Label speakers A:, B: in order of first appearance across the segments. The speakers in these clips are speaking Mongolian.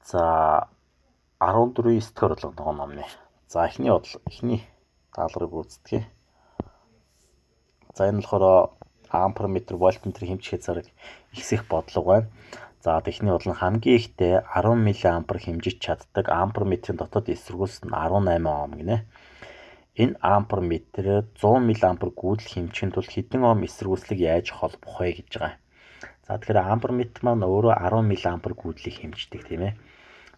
A: За 14-ийн 9-р орлого ногоо номны. За эхний даалгаврыг гүйцэтгэе. За энэ болохоор ампер, метр, вольтметр хэмжих хязгаарыг ихсэх бодлого байна. За эхний бол хамгийн ихдээ 10 мА хэмжиж чаддаг ампер метрийн дотоод эсвэргүүлс нь 18 Ом гинэ. Энэ ампер метрээр 100 мА гүйдэл хэмжихийн тулд хэдэн Ом эсвэргүүлслийг яаж холбох вэ гэж байгаа. За тэгэхээр ампер метр маань өөрөө 10 мА гүйдлийг хэмждэг тийм ээ.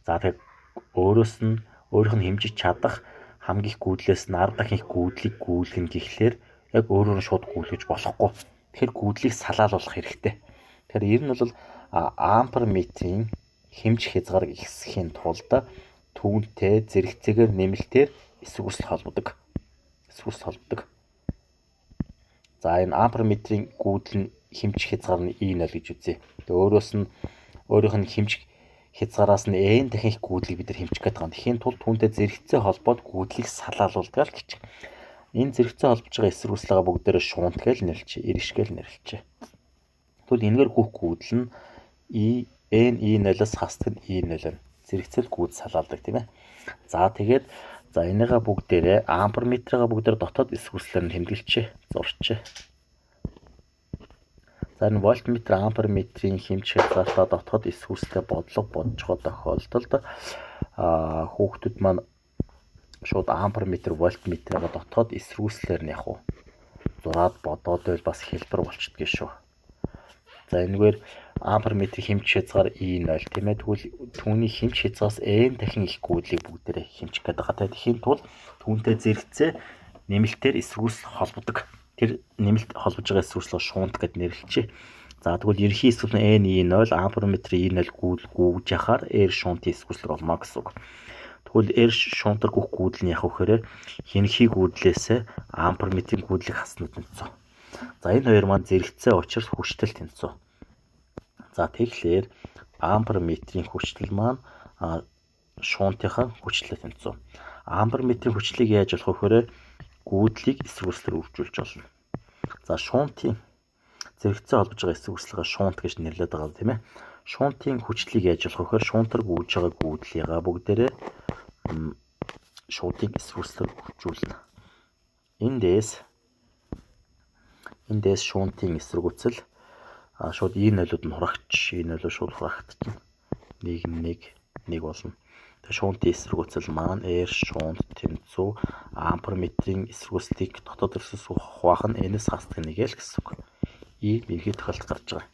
A: За тэгэхээр өөрийнх нь хэмжиж чадах хамгийн их гүйдлээс нь 10 дахин их гүйдлийг гүйдлэх нь гэхлээр яг өөрөөр нь шууд гүйдлэж болохгүй. Тэгэхээр гүйдлийг салаалуулах хэрэгтэй. Тэгэхээр ер нь бол ампер метрийн хэмжих хязгаарыг ихсэхийн тулд түүнтэй зэрэгцээгээр нэмэлтээр эсвэргүүлсэл холбодог. За энэ ампер метрийн гүйдэл нь хэмжих хязгаар нь E0 гэж үзье. Тэгээ өөрийнх нь хэмжих хязгаараас нь n дахин их гүйдлийг бид нар хэмжих гэдэг юм. Тэхийн тулд түүнтэй зэрэгцээ холбоод гүйдлийг салаалуулдаг л гэж. Энэ зэрэгцээ холбож байгаа эсвэргүүлсэлээ бүгдээрээ шуунт гэж нэрлэжээ. Ириш гэж нэрлэжээ. Тэгвэл энэгээр гүйх гүйдэл нь E0-оос хасдаг нь E0 зэрэгцээл гүйд салаалдаг тийм ээ. За тэгээд энийгээ бүгдээрээ ампер метрийн бүгдээр дотоод эсвэргүүлслээр нь тэмдэглэжээ. Зурчээ. За энэ вольтметр, ампер метрийн хэмжих хязгаартаа дотоод эсвэргүүлсэлтэй бодлого бодж байгаа тохиолдолд хүүхдүүд маань шууд ампер метр, вольтметрийн дотоод эсвэргүүлслээр нь зураад бодоод байвал бас хэлбэр болчихдгийг шүү. За энэгээр ампер метрийн хэмжих хязгаар E0 тийм ээ. Тэгвэл түүний хэмжих хязгаараас n дахин их гүйдлийг бүгдээрээ хэмжих гэдэг байгаа. Тэгэхийн тулд түүнтэй зэрэгцээ нэмэлтээр эсвэргүүлсэл холбодог. Тэр нэмэлт холбож байгаа эсвэргүүлсэл шуунт гэд нэрлэжээ. За тэгвэл ерхий эсвэргүүл нь N E0 ампер метр E0 гүйж яхаар R шуунтын эсвэргүүлсэл болно гэсэн үг. Тэгвэл R шуунтар гүйх гүйдэл нь хинхий гүйдлээс ампер метрийн гүйдлийг хаснууд тэнцүү. За энэ хоёр маань зэрэгцээ учраас хүчтэл тэнцүү. За тэгэхээр ампер метрийн хүчтэл маань шуунтынхаа хүчлээ тэнцүү. Ампер метрийн хүчлийг яаж олох вэ? Гүйдлийг эсвэргүүлсэлээр үржүүлж болно. За шуунтын зэрэгцээ холбож байгаа эсвэргүүлслэгээ шуунт гэж нэрлэдэг байгаа тийм ээ. Шуунтын хүчлийг яаж олох вэ? Шуунтар гүйж байгаа гүйдлийг бүгдээрээ шуунтын эсвэргүүлсэлээр үржүүлнэ. Эндээс шуунтын эсвэргүүлсэл шууд E0-д нь хурагч, E0 шууд хурагтчихна. 1 болно. Шуунтын эсвэргүүлсэл маань R шуунт тэнцүү ампер метрийн эсвэргүүлслийг дотоод эсвэргүүлсэл хуваах нь n-ээс хасдаг нэг л гэсэн үг. E ерхий тохиолдолд гарч байгаа.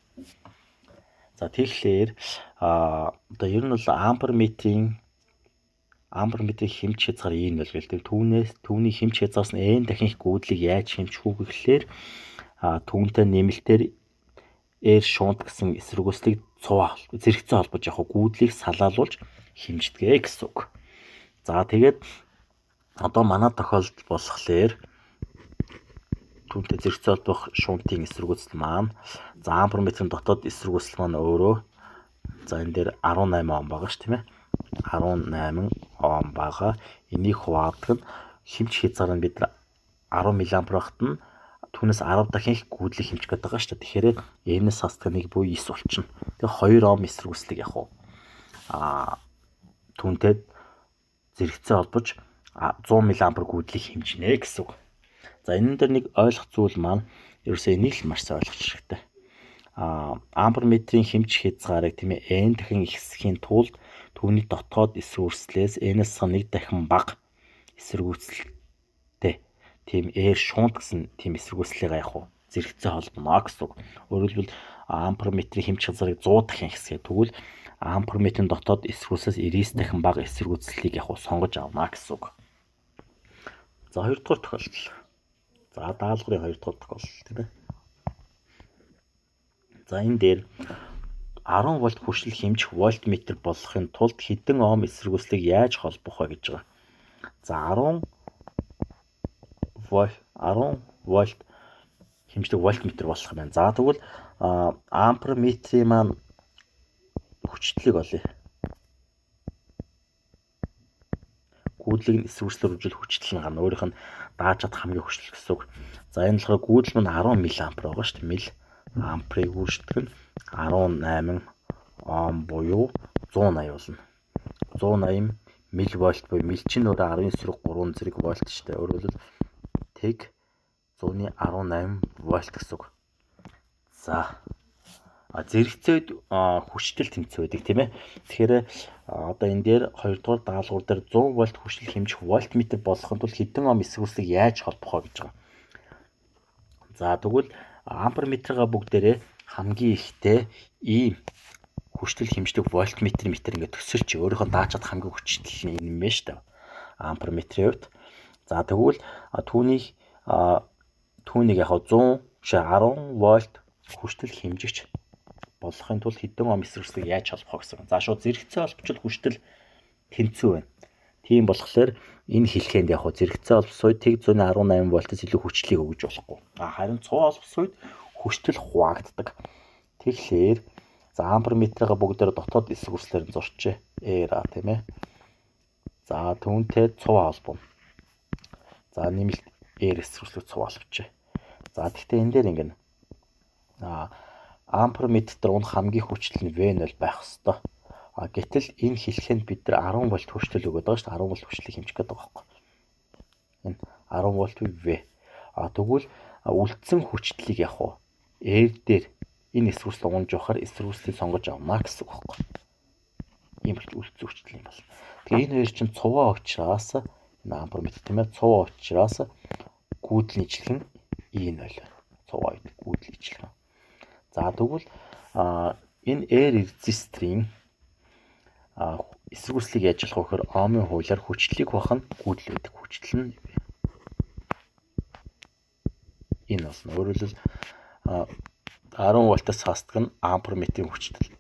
A: За тэгэхээр ер нь бол ампер метрийн хэмжих хязгаар E0 гэлтэй. Түүний хэмжих хязгаараас нь n дахин их гүйдлийг яаж хэмжих үү гэхлээр түүнтэй нэмэлтээр R шуунт гэсэн эсвэргүүлслийг зэрэгцээ холбож гүйдлийг салаалуулж хэмждэг гэсэн үг. За тэгээд одоо манай тохиолдолд болохоор түүнтэй зэрэгцээ холбох шуунтын эсвэргүүлсэл маань ампер метрийн дотоод эсвэргүүлсэл маань өөрөө энэ дээр 18 Ом байгаа ш тийм ээ. 18 Ом байгаа. Энийг хуваадаг нь хэмжих хязгаар нь бид 10 мА багт нь түүнээс 10 дахин их гүйдлийг хэмжих гэдэг байгаа шүү дээ. Тэгэхээр n-ээс хасдаг нэг буюу 9 болчихно. Тэгээ 2 Ом эсвэргүүлслийг түүнтэй зэрэгцээ холбож 100 мА гүйдлийг хэмжинэ гэсэн үг. За энэ дээр нэг ойлгох зүйл маань ерөөсөө энийг л маш сайн ойлгох хэрэгтэй. Ампер метрийн хэмжих хязгаарыг тийм ээ n дахин ихсэхийн тулд түүний дотоод эсвэргүүлслээс n-ээс 1 дахин бага эсвэргүүлсэлтэй тийм R шуунт гэсэн тийм эсвэргүүлслийг зэрэгцээ холбоно гэсэн үг. Өөрөөр хэлбэл ампер метрийн хэмжих хязгаарыг 100 дахин ихсэхэ тэгвэл ампер метрийн дотоод эсвэргүүлсээс 99 дахин бага эсвэргүүлслийг сонгож авна гэсэн үг. За 2 дугаар тохиолдол. За даалгаврын 2 дугаар тохиолдол тийм ээ. За энэ дээр 10 вольт хүртэл хэмжих вольтметр болохын тулд хэдэн Ом эсвэргүүлслийг яаж холбох вэ гэж байгаа. За 10 вольт хэмждэг вольтметр болох юм байна. За тэгвэл ампер метрийн маань хүчлийг олъё. Гүйдлийг эсвэргүүлсэлээр үржүүлэх хүчтэл нь гарна. Өөрийнх нь дааж чад хамгийн хүчтэй гэсэн үг. За энэ болохоор гүйдэл маань 10 мА байгаа шүү дээ. Амперийг үүсгэх нь 18 Ом буюу 180 болно. 180 мВ буюу мэл чинь өөрөө 19.3 зэрэг вольт шүү дээ. Өөрөөр хэлбэл тэг 118 вольт гэсэн үг. За зэрэгцээд хүчтэй тэмцэх байдаг тийм ээ. Тэгэхээр одоо энэ дээр 2 дугаар даалгавар дээр 100 вольт хүчтэй хэмжих вольтметр болгохын тулд хэдэн ом эсвүүцлийг яаж холбох вэ гэж байгаа. За тэгвэл амперметргаа бүгдээрээ хамгийн ихтэй ийм хүчтэй хэмждэг вольтметр ингээд төсөлч өөрийнхөө даачаад хамгийн хүчтэй нь энэ юм байна шүү дээ. Амперметрийн хувьд. За тэгвэл түүнийг яг 100 10 вольт хүчтэй хэмжигч болгохын тулд хэдэн ом эсвүүцлийг яаж холбох гэсэн. За шууд зэрэгцээ холбочвол хүчтэй тэнцүү байна. Тийм болохоор энэ хэлхэнд яг зэрэгцээ холбос үед тэг 118 вольтоос илүү хүчлийг өгж болохгүй. Харин цуу холбос үед хүчтэй хуваагддаг. Тэгэхээр за амперметргаа бүгдээр дотоод эсвүүцлээр зурчээ. Эра тийм ээ. За түүнтэй цуу холбоо. За нэмэлт эсвүүцлийг цуу холбочээ. За тэгтээ энэ дээр ингэнэ. Амперметр унах хамгийн хүчтэй нь V0 байх ёстой. Гэтэл энэ хэлхэнд бид нар 10 вольт хүчтэй өгöd байгаа шүү дээ. 10 вольт хүчлийг хэмжих гэдэг байгаа байхгүй. Энэ 10 вольт V. Тэгвэл үлдсэн хүчлийг яг уу R дээр энэ эсвүүцлийг унж явахаар эсвүүцлийг сонгож авна гэсэн үг байхгүй. Ийм л үлдсэн хүчлэл юм бол. Тэгээ энэ хоёр чинь цуваа учраас энэ амперметр тийм ээ цуваа учраас гүйдэл нийчлэх нь E0. Цуваа гүйдэл нийчлэх. За тэгвэл энэ R резисторын эсвүүцлийг яаж болох вэ гэхээр ohмын хуулиар хүчлийг бах нь гүйдэл байдаг. Хүчлэл нь энэ болно. Өөрөөр хэлбэл 10 вольтоос хасдаг нь амперметрийн хүчлэл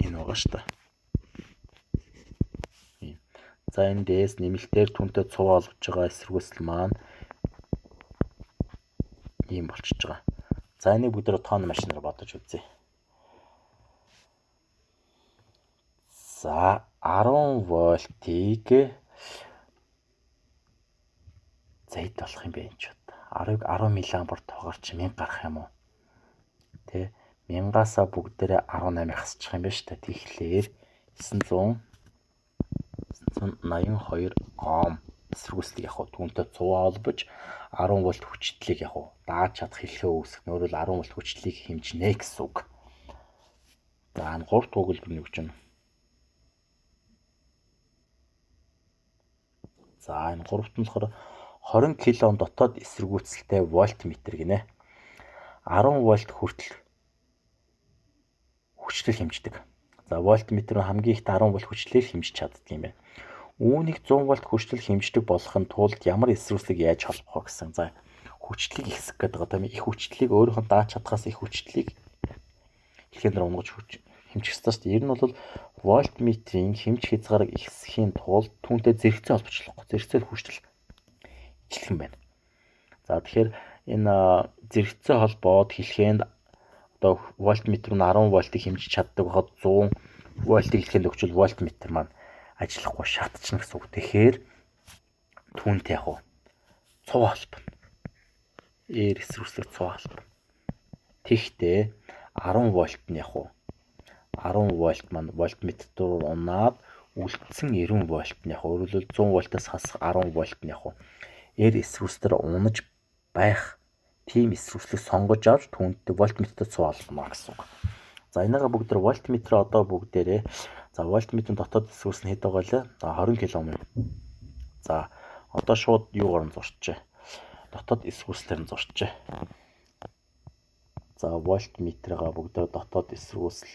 A: энэ байгаа шүү дээ. За энэ дэс нэмэлтээр түнтэй цуваа олгож байгаа эсвүүцэл маань ийм болчихж байгаа. За энийг бүгдээ тоон машинаар бодож үзье. За 10 вольтыг зэйд болох юм бэ энэ ч бод. 10 мА тоогоор чи 1000 гарах юм уу? Тэ 1000-аас бүгдээрээ 18 хасчих юм байна шүү дээ. Тэгэхээр 982 ом эсвүүцлийг яг түүнтэй цуваа холбож 10 вольт хүчлийг яг дааж чадах хэлхээ үүсгэх. Өөрөөр 10 вольт хүчлийг хэмжинэ гэсэн үг. За 3 дахь өгүүлбэр нь юу гэж байна? За энэ 3-т нь болохоор 20 кОм дотоод эсэргүүцэлтэй вольтметр гинэ. 10 вольт хүртэл хүчлэл хэмждэг. За вольтметр нь хамгийн ихт 10 вольт хүчлээр хэмжиж чаддаг юм байна. Үүнийг 100 вольт хүчлэл хэмждэг болохын тулд ямар эсвүүцлийг яаж холбох вэ гэсэн. За хүчлийг ихсэх гэдэг байгаа юм. Их хүчлийг өөрийнхөө дааж чадхаас их хүчлийг хэлхээндээ унгаж хэмжих ёстой шүү дээ. Ер нь бол вольтметрийн хэмж хязгаарыг ихсэхийн тулд түүнтэй зэрэгцээ холбочлох. Зэрэгцээ хүчлэл ижилхэн байна. За тэгэхээр энэ зэрэгцээ холбоод хэлхээнд одоо вольтметр нь 10 вольтыг хэмжиж чаддаг байхад 100 вольтыг хэлхээнд өгчвөл вольтметр маань ажиллахгүй шатчихна гэсэн үг. Тэгэхээр түүнтэй яг цуу холбоно. Эсвүүцлэг цуу холбоно. Тэгтээ 10 вольт нь яг 10 вольт маань вольтметр руу унаад үлдсэн 90 вольт нь яг өөрөлдөл 100 вольтоос хасах 10 вольт нь яг эсвүүцлээр унаж байх тийм эсвүүцлийг сонгож авч түүнтэй вольтметртэй цуу холбоно гэсэн үг. За энэгээ бүгдээр вольтметр одоо бүгдээрээ за вольтметрийн дотоод эсвүүцэл нь хэд байгаа лээ? За 20 кОм. За одоо шууд юугаар нь зурчээ. Дотоод эсвүүцлээр нь зурчээ. За вольтметргаа бүгдээр дотоод эсвүүцэл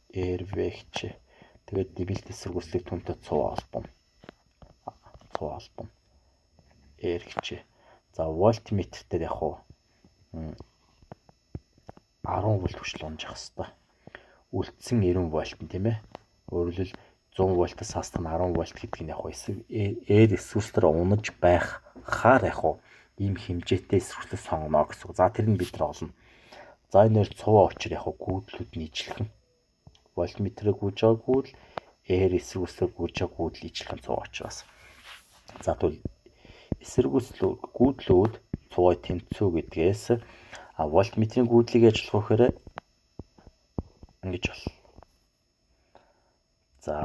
A: RV хичээ. Тэгээд нэмэлт эсвүүцлийг түнтэй цуу холбоно. Цуу холбоно. R хичээ. За вольтметр дээр яг 10 вольт хүчил унжих хэвээр. Үлдсэн 90 вольт нь тийм ээ. Өөрөлдөл 100 вольтоос хасдаг нь 10 вольт гэдэг нь яг R эсвүүцлээр унаж байх хаар яг ийм хэмжээтэй эсвүүцлийг сонгоно гэсэн. За тэр нь бид нар олно. За энээр цуваа учир яг гүйдлүүд нийчлэх. Вольтметрийг гүйж байгаа гүйдэл R эсвүүцлийг гүйж байгаа гүйдэл нийчлэх цуваа учраас. За тэгвэл эсэргүүцэл гүйдлүүд цуваа тэнцүү гэдгээс вольтметрийн гүйдлийг ажиллах гэхээр ингэж бол. За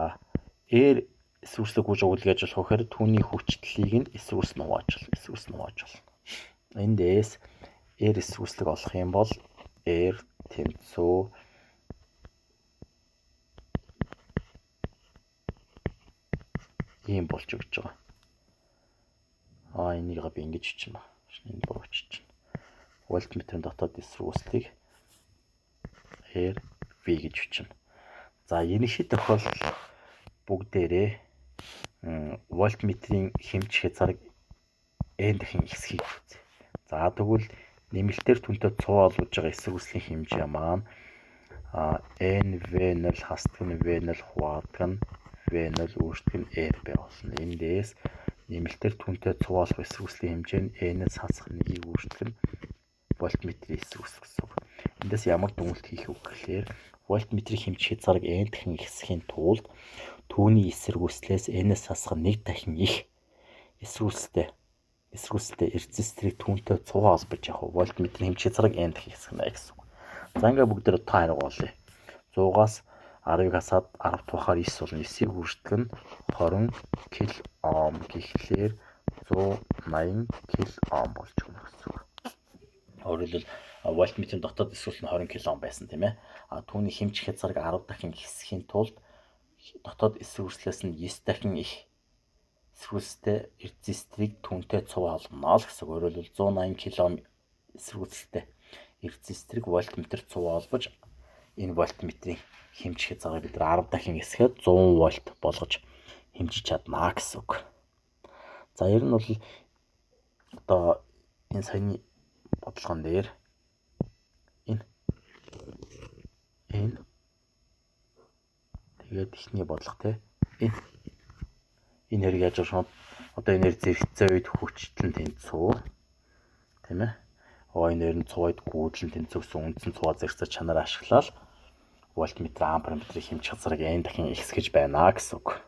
A: R эсвэрслэг гүйж өгүүлгэж болох хэрэг түүний хүчлэлийг нь эсвэрс нугааж болно. Эндээс R эсвэрслэг олох юм бол R тэнцүү ийм болж өгч байгаа. Энийг би ингэж бичнэ. Энэ буруу бичиж байна. Вольтметрийн дотоод эсвэрслийг R V гэж бичнэ. За ерөнхий тохиолдолд бүгдээрээ вольтметрийн хэмж хязгаарыг n дахин ихсхийг үзье. За тэгвэл нэмэлтээр түнтэй цуу олж байгаа эсвэрслийн хэмжээ маань nV0 хасдаг нь V0 хуваадаг нь V0 үүсдэг нь R бай болно. Эндээс нэмэлтээр түнтэй цуу олох эсвэрслийн хэмжээ нь n-ээс хасах нэгийг үүсдэг нь вольтметрийн эсвэрс гэсэн үг. Эндээс ямар дүгнэлт хийх үг гэхээр вольтметрийн хэмж хязгаарыг n дахин ихсхийн тулд түүний эсвэргүйцлээс n-ээс хасах 1 дахин их эсвэргүйцтэй резисторыг түүнтэй цуу холбож явах вольтметрийн хэмж хязгаарыг n дахин ихсэх нэ гэсэн үг. За ингээ бүгд тоо хариугаалъя. 100-аас 10-ыг хасаад 10 тухаар 9 болно. 9-ийг үрждэг нь 20 кОм гэхлээр 180 кОм болж өгнө гэсэн үг. Өөрөлдөл вольтметрийн дотоод эсвэрсэл нь 20 кОм байсан тийм ээ. Түүний хэмж хязгаарыг 10 дахин ихсхийн тулд дотоод эсвэрслээс нь 9 дахин их эсвэрсэлтэй резисторыг түүнтэй цуу холбоно л гэсэн. Өөрөлдөл 180 кОм эсвэрсэлтэй резисторыг вольтметр цуу холбож энэ вольтметрийн хэмж хязгаарыг бид 10 дахин ихсгээд 100 вольт болгож хэмжиж чадна гэсэн үг. За ер нь бол одоо энэ саяны бодлогон дээр энэ тэгээд ихний бодлого те энэ хэрэг яаж шууд одоо энээр зэрэгцээ үед хүчлэн тэнцүү тийм ээ. Энээр нь цуваад гүйдлэн тэнцвэрсэн үндсэн цуваа зэрэгцээ чанаар ашиглаад вольтметр амперметрийн хэмж хязгаарыг n дахин ихсгэж байна гэсэн үг.